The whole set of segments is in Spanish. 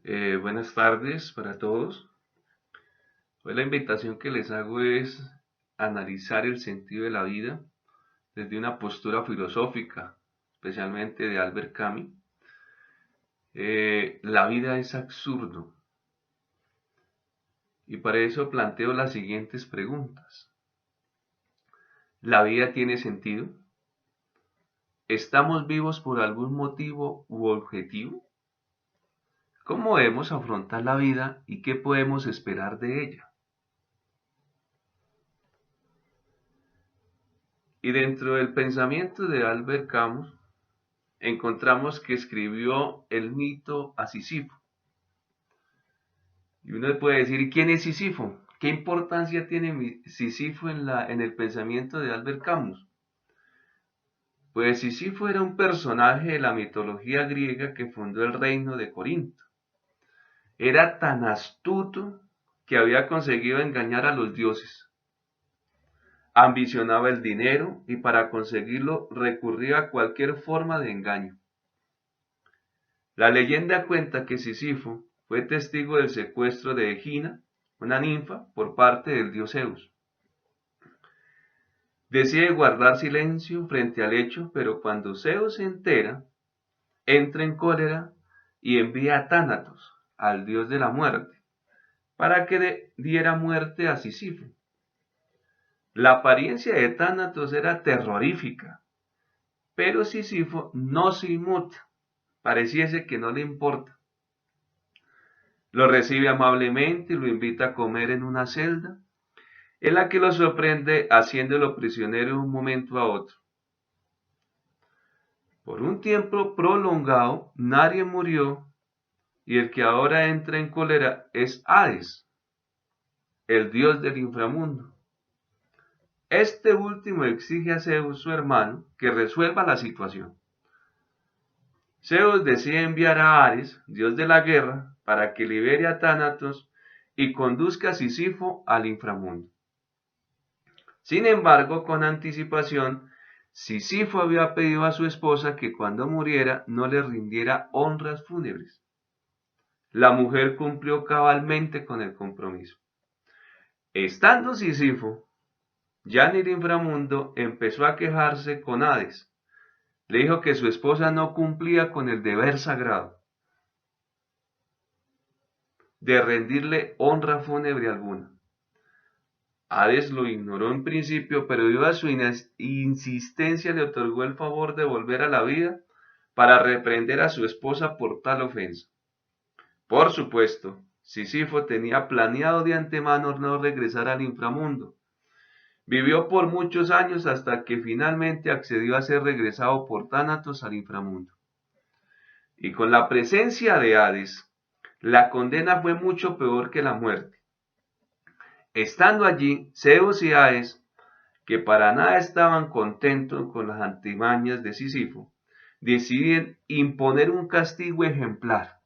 Buenas tardes para todos. Hoy la invitación que les hago es analizar el sentido de la vida desde una postura filosófica, especialmente de Albert Camus. La vida es absurdo y para eso planteo las siguientes preguntas. ¿La vida tiene sentido? ¿Estamos vivos por algún motivo u objetivo? ¿Cómo debemos afrontar la vida y qué podemos esperar de ella? Y dentro del pensamiento de Albert Camus, encontramos que escribió el mito a Sísifo. Y uno puede decir, ¿y quién es Sísifo? ¿Qué importancia tiene Sísifo en el pensamiento de Albert Camus? Pues Sísifo era un personaje de la mitología griega que fundó el reino de Corinto. Era tan astuto que había conseguido engañar a los dioses. Ambicionaba el dinero y para conseguirlo recurría a cualquier forma de engaño. La leyenda cuenta que Sísifo fue testigo del secuestro de Egina, una ninfa, por parte del dios Zeus. Decide guardar silencio frente al hecho, pero cuando Zeus se entera, entra en cólera y envía a Tánatos, al dios de la muerte, para que diera muerte a Sísifo. La apariencia de Tánatos era terrorífica, pero Sísifo no se inmuta, pareciese que no le importa. Lo recibe amablemente y lo invita a comer en una celda, en la que lo sorprende haciéndolo prisionero de un momento a otro. Por un tiempo prolongado, nadie murió y el que ahora entra en cólera es Hades, el dios del inframundo. Este último exige a Zeus, su hermano, que resuelva la situación. Zeus decide enviar a Ares, dios de la guerra, para que libere a Tánatos y conduzca a Sísifo al inframundo. Sin embargo, con anticipación, Sísifo había pedido a su esposa que cuando muriera no le rindiera honras fúnebres. La mujer cumplió cabalmente con el compromiso. Estando Sísifo ya en el inframundo, empezó a quejarse con Hades. Le dijo que su esposa no cumplía con el deber sagrado de rendirle honra fúnebre alguna. Hades lo ignoró en principio, pero debido a su insistencia le otorgó el favor de volver a la vida para reprender a su esposa por tal ofensa. Por supuesto, Sísifo tenía planeado de antemano no regresar al inframundo. Vivió por muchos años hasta que finalmente accedió a ser regresado por Tánatos al inframundo. Y con la presencia de Hades, la condena fue mucho peor que la muerte. Estando allí, Zeus y Hades, que para nada estaban contentos con las antimañas de Sísifo, deciden imponer un castigo ejemplar,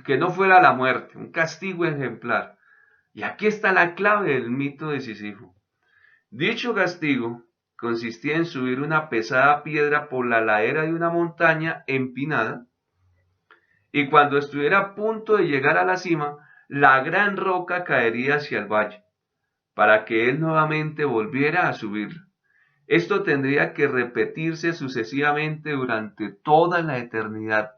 que no fuera la muerte, un castigo ejemplar. Y aquí está la clave del mito de Sísifo. Dicho castigo consistía en subir una pesada piedra por la ladera de una montaña empinada, y cuando estuviera a punto de llegar a la cima, la gran roca caería hacia el valle, para que él nuevamente volviera a subirla. Esto tendría que repetirse sucesivamente durante toda la eternidad,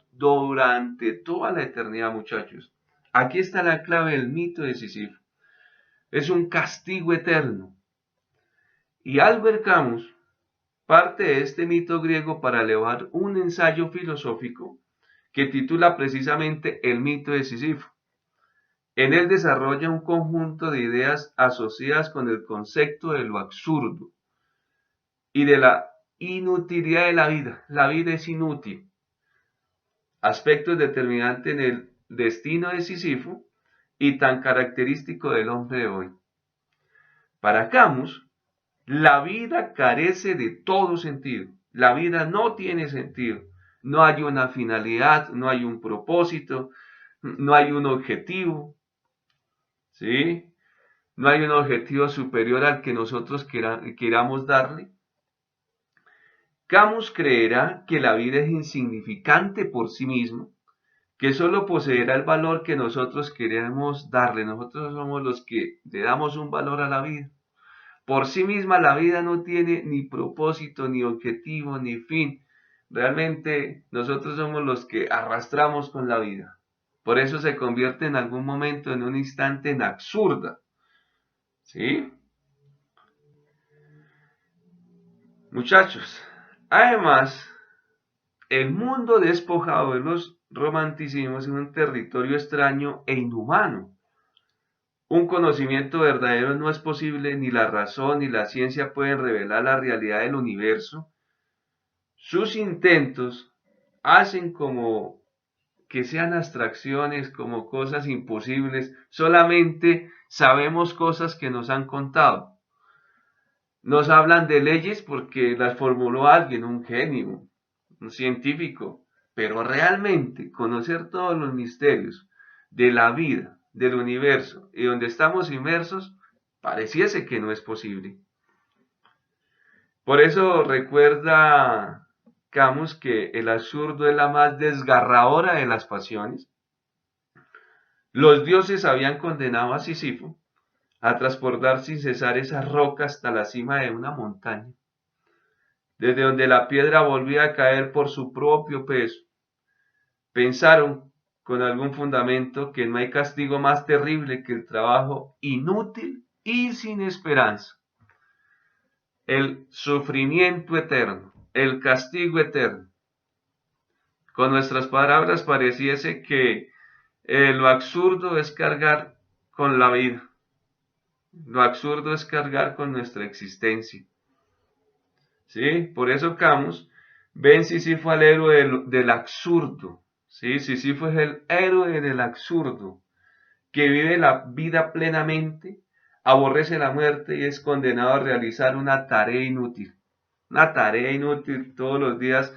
muchachos. Aquí está la clave del mito de Sísifo. Es un castigo eterno. Y Albert Camus parte de este mito griego para elevar un ensayo filosófico que titula precisamente El mito de Sísifo. En él desarrolla un conjunto de ideas asociadas con el concepto de lo absurdo y de la inutilidad de la vida. La vida es inútil. Aspectos determinantes en el destino de Sísifo y tan característico del hombre de hoy. Para Camus, la vida carece de todo sentido. La vida no tiene sentido. No hay una finalidad, no hay un propósito, no hay un objetivo, ¿sí? No hay un objetivo superior al que nosotros queramos darle. Camus creerá que la vida es insignificante por sí misma, que solo poseerá el valor que nosotros queremos darle. Nosotros somos los que le damos un valor a la vida. Por sí misma la vida no tiene ni propósito, ni objetivo, ni fin. Realmente nosotros somos los que arrastramos con la vida. Por eso se convierte en algún momento, en un instante, en absurda. ¿Sí? Muchachos, además, el mundo despojado de los romanticismos es un territorio extraño e inhumano. Un conocimiento verdadero no es posible, ni la razón ni la ciencia pueden revelar la realidad del universo. Sus intentos hacen como que sean abstracciones, como cosas imposibles. Solamente sabemos cosas que nos han contado. Nos hablan de leyes porque las formuló alguien, un genio, un científico. Pero realmente conocer todos los misterios de la vida, del universo y donde estamos inmersos, pareciese que no es posible. Por eso recuerda Camus que el absurdo es la más desgarradora de las pasiones. Los dioses habían condenado a Sísifo a transportar sin cesar esa roca hasta la cima de una montaña, desde donde la piedra volvía a caer por su propio peso. Pensaron con algún fundamento que no hay castigo más terrible que el trabajo inútil y sin esperanza, el sufrimiento eterno, el castigo eterno. Con nuestras palabras pareciese que lo absurdo es cargar con la vida, lo absurdo es cargar con nuestra existencia. ¿Sí? Por eso Camus ve en Sísifo al héroe del absurdo. ¿Sí? Sísifo es el héroe del absurdo, que vive la vida plenamente, aborrece la muerte y es condenado a realizar una tarea inútil. Una tarea inútil todos los días,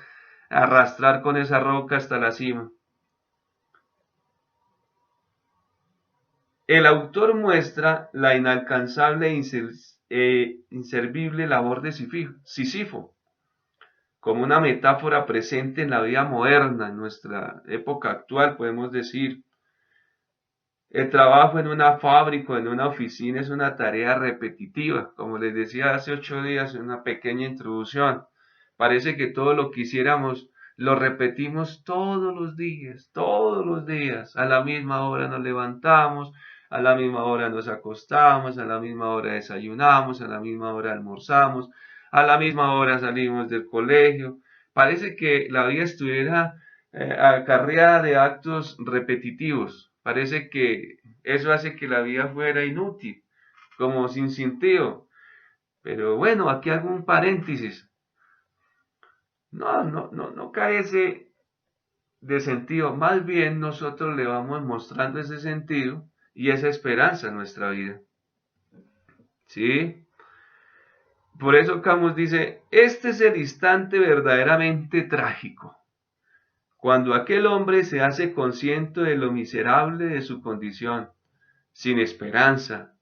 arrastrar con esa roca hasta la cima. El autor muestra la inalcanzable e inservible labor de Sísifo, como una metáfora presente en la vida moderna, en nuestra época actual, podemos decir. El trabajo en una fábrica, en una oficina, es una tarea repetitiva. Como les decía hace 8 días en una pequeña introducción, parece que todo lo que hiciéramos lo repetimos todos los días. A la misma hora nos levantamos, a la misma hora nos acostamos, a la misma hora desayunamos, a la misma hora almorzamos, a la misma hora salimos del colegio. Parece que la vida estuviera acarreada de actos repetitivos. Parece que eso hace que la vida fuera inútil, como sin sentido. Pero bueno, aquí hago un paréntesis. No carece de sentido. Más bien nosotros le vamos mostrando ese sentido y esa esperanza en nuestra vida. ¿Sí? Por eso Camus dice, este es el instante verdaderamente trágico, cuando aquel hombre se hace consciente de lo miserable de su condición, sin esperanza.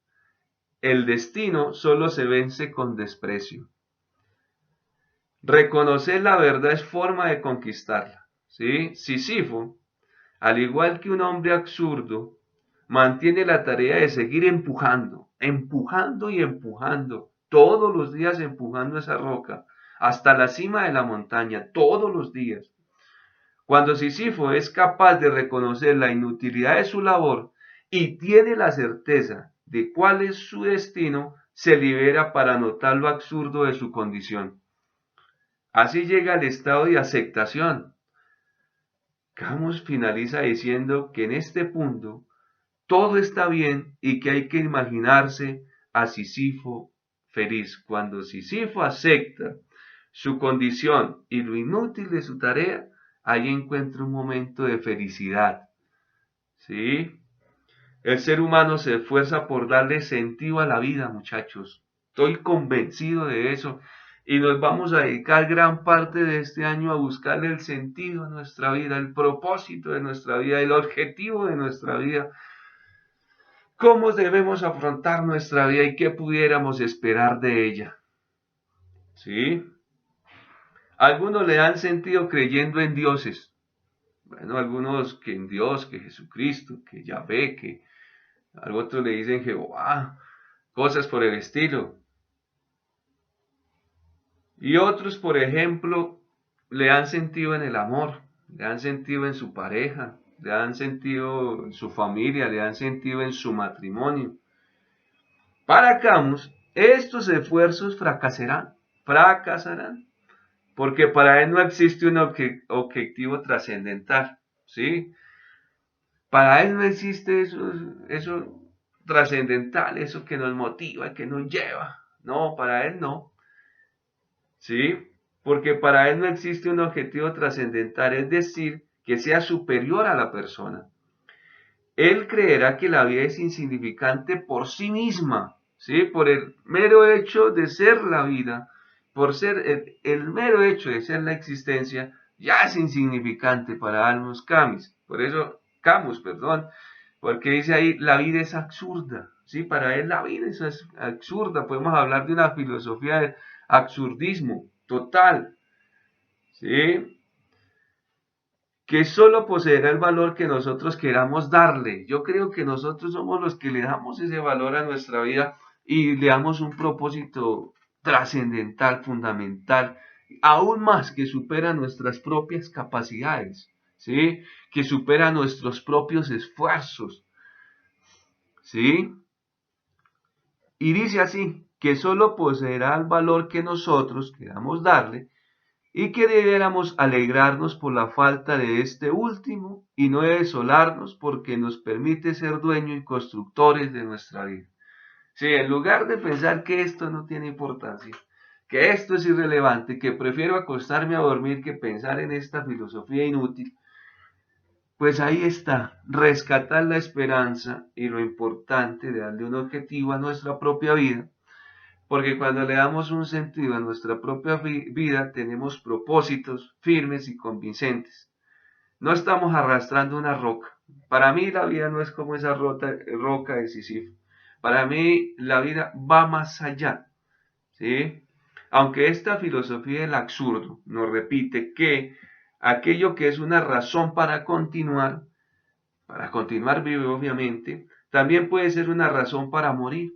El destino solo se vence con desprecio. Reconocer la verdad es forma de conquistarla. ¿Sí? Sísifo, al igual que un hombre absurdo, mantiene la tarea de seguir empujando, empujando y empujando, todos los días empujando esa roca, hasta la cima de la montaña, todos los días. Cuando Sísifo es capaz de reconocer la inutilidad de su labor y tiene la certeza de cuál es su destino, se libera para notar lo absurdo de su condición. Así llega al estado de aceptación. Camus finaliza diciendo que en este punto todo está bien y que hay que imaginarse a Sísifo feliz. Cuando Sísifo acepta su condición y lo inútil de su tarea, ahí encuentra un momento de felicidad. ¿Sí? El ser humano se esfuerza por darle sentido a la vida, muchachos. Estoy convencido de eso. Y nos vamos a dedicar gran parte de este año a buscarle el sentido a nuestra vida, el propósito de nuestra vida, el objetivo de nuestra vida. ¿Cómo debemos afrontar nuestra vida y qué pudiéramos esperar de ella? ¿Sí? Algunos le dan sentido creyendo en dioses. Bueno, algunos que en Dios, que Jesucristo, que Yahvé, que a otros le dicen Jehová, cosas por el estilo. Y otros, por ejemplo, le han sentido en el amor, le han sentido en su pareja, le han sentido en su familia, le han sentido en su matrimonio. Para Camus, estos esfuerzos fracasarán, porque para él no existe un objetivo trascendental, ¿sí? Para él no existe eso trascendental, eso que nos motiva, que nos lleva. No, para él no, ¿sí? Porque para él no existe un objetivo trascendental, es decir, que sea superior a la persona. Él creerá que la vida es insignificante por sí misma, ¿sí? Por el mero hecho de ser la vida, por ser el mero hecho de ser la existencia, ya es insignificante para Camus, perdón, porque dice ahí, la vida es absurda, ¿sí? Para él la vida es absurda, podemos hablar de una filosofía de absurdismo total, ¿sí? Que solo poseerá el valor que nosotros queramos darle. Yo creo que nosotros somos los que le damos ese valor a nuestra vida y le damos un propósito trascendental, fundamental, aún más que supera nuestras propias capacidades, ¿sí? Que supera nuestros propios esfuerzos, ¿sí? Y dice así, que solo poseerá el valor que nosotros queramos darle y que debiéramos alegrarnos por la falta de este último y no desolarnos porque nos permite ser dueños y constructores de nuestra vida. Sí, en lugar de pensar que esto no tiene importancia, que esto es irrelevante, que prefiero acostarme a dormir que pensar en esta filosofía inútil, pues ahí está, rescatar la esperanza y lo importante de darle un objetivo a nuestra propia vida, porque cuando le damos un sentido a nuestra propia vida, tenemos propósitos firmes y convincentes. No estamos arrastrando una roca. Para mí la vida no es como esa roca de Sísifo. Para mí la vida va más allá, ¿sí? Aunque esta filosofía del absurdo nos repite que aquello que es una razón para continuar vivo obviamente, también puede ser una razón para morir.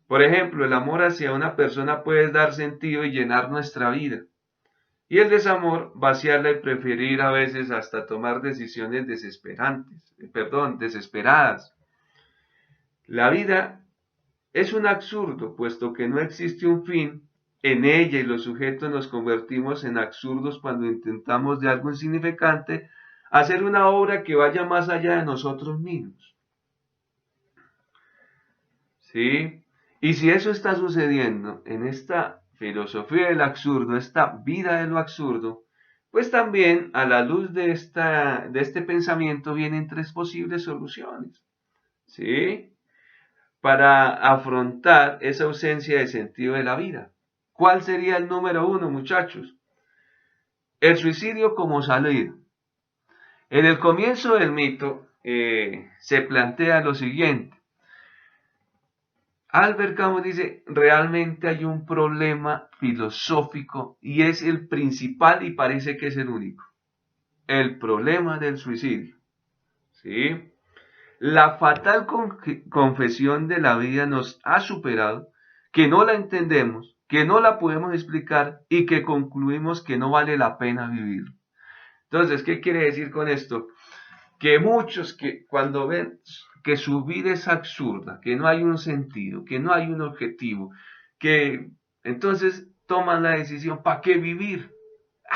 Por ejemplo, el amor hacia una persona puede dar sentido y llenar nuestra vida. Y el desamor, vaciarla y preferir a veces hasta tomar decisiones desesperadas. La vida es un absurdo, puesto que no existe un fin en ella y los sujetos nos convertimos en absurdos cuando intentamos de algo insignificante hacer una obra que vaya más allá de nosotros mismos. ¿Sí? Y si eso está sucediendo en esta filosofía del absurdo, esta vida de lo absurdo, pues también a la luz de este pensamiento vienen tres posibles soluciones, ¿sí? Para afrontar esa ausencia de sentido de la vida. ¿Cuál sería el número uno, muchachos? El suicidio como salida. En el comienzo del mito se plantea lo siguiente. Albert Camus dice, realmente hay un problema filosófico y es el principal y parece que es el único. El problema del suicidio. ¿Sí? La fatal confesión de la vida nos ha superado, que no la entendemos, que no la podemos explicar y que concluimos que no vale la pena vivir. Entonces, ¿qué quiere decir con esto? Que muchos que cuando ven que su vida es absurda, que no hay un sentido, que no hay un objetivo, que entonces toman la decisión, ¿para qué vivir?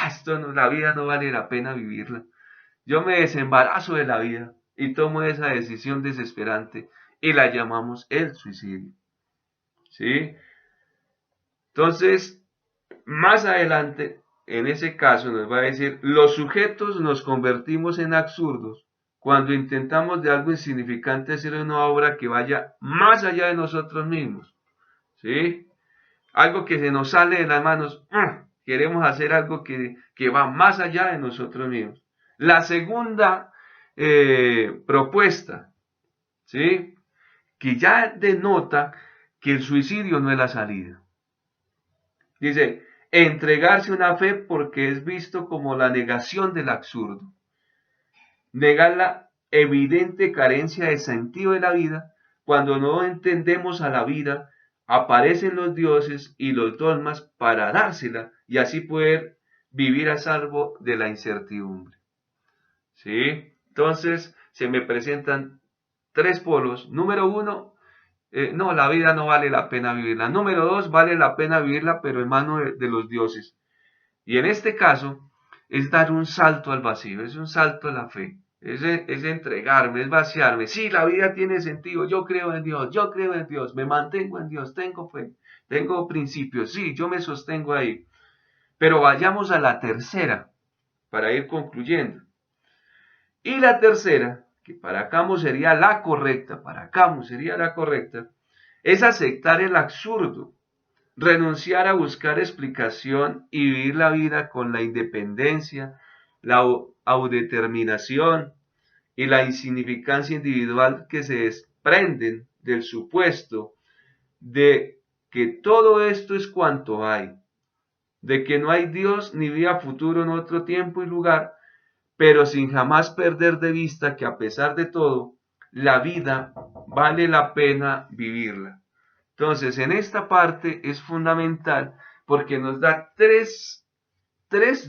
Esto no, la vida no vale la pena vivirla. Yo me desembarazo de la vida y tomo esa decisión desesperante y la llamamos el suicidio. ¿Sí? Entonces, más adelante, en ese caso nos va a decir, los sujetos nos convertimos en absurdos cuando intentamos de algo insignificante hacer una obra que vaya más allá de nosotros mismos, ¿sí? Algo que se nos sale de las manos, queremos hacer algo que va más allá de nosotros mismos. La segunda propuesta, ¿sí? Que ya denota que el suicidio no es la salida. Dice, Entregarse a una fe porque es visto como la negación del absurdo. Negar la evidente carencia de sentido de la vida. Cuando no entendemos a la vida, aparecen los dioses y los dogmas para dársela y así poder vivir a salvo de la incertidumbre. ¿Sí? Entonces se me presentan tres polos. Número uno, no, la vida no vale la pena vivirla. Número dos, vale la pena vivirla, pero en manos de los dioses. Y en este caso, es dar un salto al vacío, es un salto a la fe, es entregarme, es vaciarme. Sí, la vida tiene sentido, yo creo en Dios, me mantengo en Dios, tengo fe, tengo principios, sí, yo me sostengo ahí. Pero vayamos a la tercera, para ir concluyendo. Y la tercera, que para Camus sería la correcta, es aceptar el absurdo, renunciar a buscar explicación y vivir la vida con la independencia, la autodeterminación y la insignificancia individual que se desprenden del supuesto de que todo esto es cuanto hay, de que no hay Dios ni vida futuro en otro tiempo y lugar, pero sin jamás perder de vista que a pesar de todo, la vida vale la pena vivirla. Entonces, en esta parte es fundamental porque nos da tres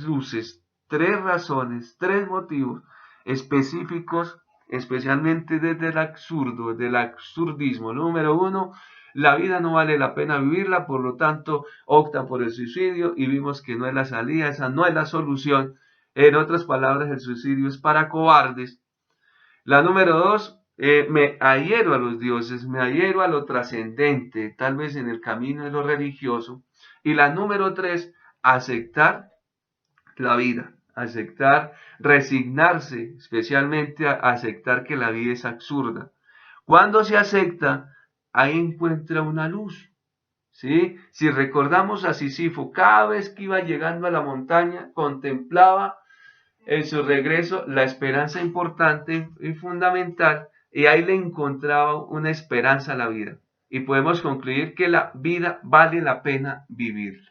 luces, tres razones, tres motivos específicos, especialmente desde el absurdo, del absurdismo. Número uno, la vida no vale la pena vivirla, por lo tanto optan por el suicidio y vimos que no es la salida, esa no es la solución. En otras palabras, el suicidio es para cobardes. La número dos, me adhiero a los dioses, me adhiero a lo trascendente, tal vez en el camino de lo religioso. Y la número tres, aceptar la vida, aceptar, resignarse, especialmente a aceptar que la vida es absurda. Cuando se acepta, ahí encuentra una luz. ¿Sí? Si recordamos a Sísifo, cada vez que iba llegando a la montaña, contemplaba en su regreso la esperanza importante y fundamental, y ahí le encontraba una esperanza a la vida. Y podemos concluir que la vida vale la pena vivir.